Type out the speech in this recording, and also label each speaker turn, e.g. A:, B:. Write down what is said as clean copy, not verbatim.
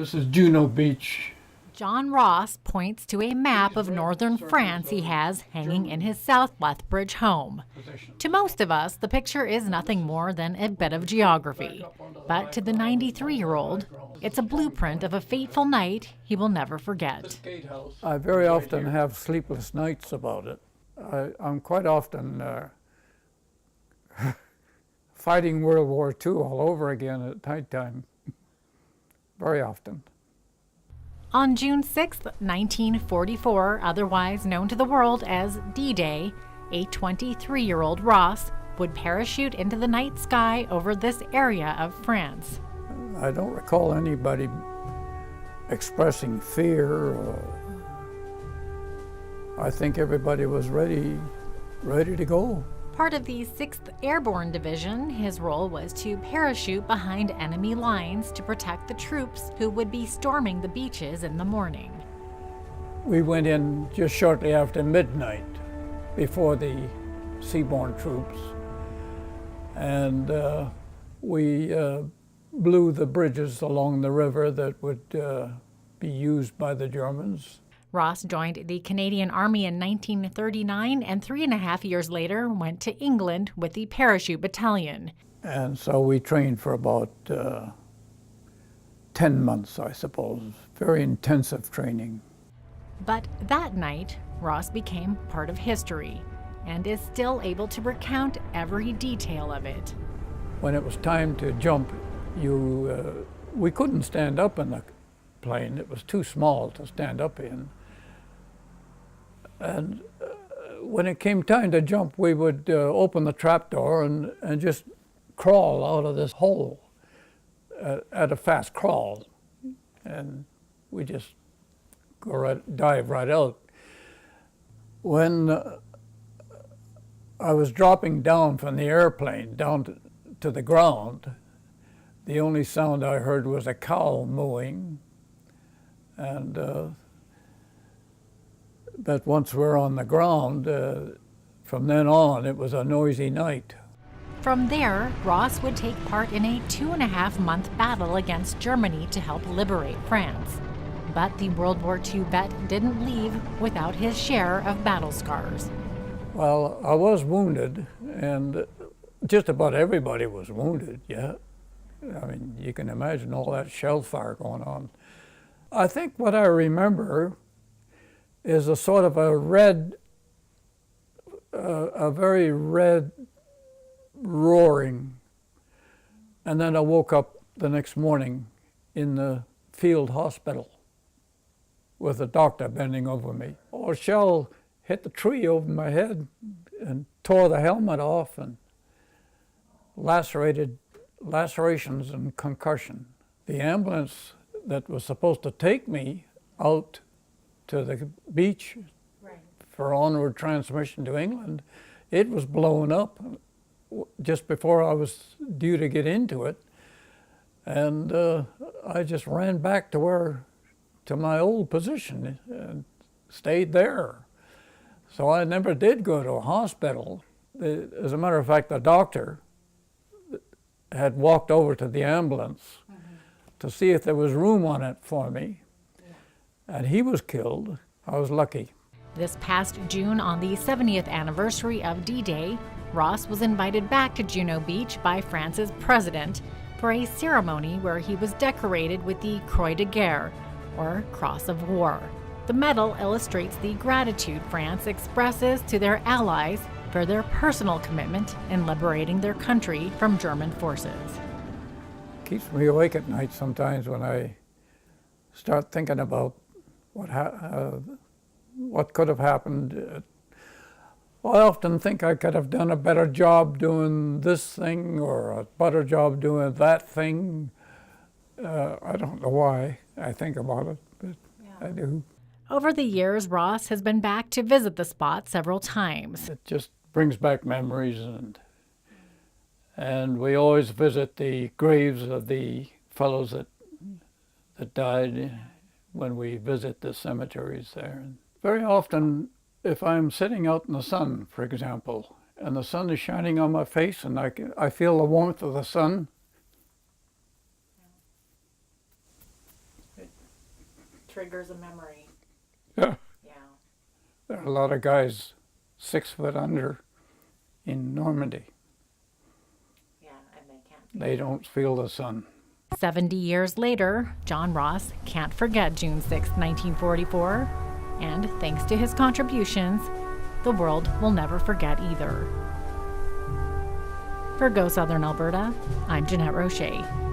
A: This is Juno Beach.
B: John Ross points to a map of northern France he has hanging in his South Lethbridge home. To most of us, the picture is nothing more than a bit of geography. But to the 93-year-old, it's a blueprint of a fateful night he will never forget.
A: I very often have sleepless nights about it. I'm quite often fighting World War II all over again at nighttime. Very often.
B: On June 6, 1944, otherwise known to the world as D-Day, a 23-year-old Ross would parachute into the night sky over this area of France.
A: I don't recall anybody expressing fear. I think everybody was ready to go.
B: Part of the 6th Airborne Division, his role was to parachute behind enemy lines to protect the troops who would be storming the beaches in the morning.
A: We went in just shortly after midnight, before the seaborne troops, and we blew the bridges along the river that would be used by the Germans.
B: Ross joined the Canadian Army in 1939 and 3.5 years later went to England with the Parachute Battalion.
A: And so we trained for about 10 months, I suppose. Very intensive training.
B: But that night, Ross became part of history and is still able to recount every detail of it.
A: When it was time to jump, we couldn't stand up in the plane. It was too small to stand up in. And when it came time to jump, we would open the trapdoor and just crawl out of this hole at a fast crawl. And we just dive right out. When I was dropping down from the airplane down to the ground, the only sound I heard was a cow mooing. And but once we're on the ground, from then on, it was a noisy night.
B: From there, Ross would take part in a 2.5-month battle against Germany to help liberate France. But the World War II vet didn't leave without his share of battle scars.
A: Well, I was wounded, and just about everybody was wounded, yeah. I mean, you can imagine all that shell fire going on. I think what I remember is a sort of a very red roaring. And then I woke up the next morning in the field hospital with a doctor bending over me. A shell hit the tree over my head and tore the helmet off and lacerations and concussion. The ambulance that was supposed to take me out to the beach for onward transmission to England, it was blown up just before I was due to get into it. And I just ran back to my old position and stayed there. So I never did go to a hospital. As a matter of fact, the doctor had walked over to the ambulance to see if there was room on it for me. And he was killed. I was lucky.
B: This past June, on the 70th anniversary of D-Day, Ross was invited back to Juno Beach by France's president for a ceremony where he was decorated with the Croix de Guerre, or Cross of War. The medal illustrates the gratitude France expresses to their allies for their personal commitment in liberating their country from German forces.
A: It keeps me awake at night sometimes when I start thinking about what could have happened. I often think I could have done a better job doing this thing or a better job doing that thing. I don't know why I think about it, but I do.
B: Over the years, Ross has been back to visit the spot several times.
A: It just brings back memories, and we always visit the graves of the fellows that died when we visit the cemeteries there. Very often, if I'm sitting out in the sun, for example, and the sun is shining on my face and I feel the warmth of the sun,
B: triggers a memory.
A: Yeah.
B: Yeah.
A: There are a lot of guys 6 foot under in Normandy.
B: Yeah, and they can't.
A: They don't feel the sun.
B: 70 years later, John Ross can't forget June 6, 1944, and thanks to his contributions, the world will never forget either. For Go Southern Alberta, I'm Jeannette Roche.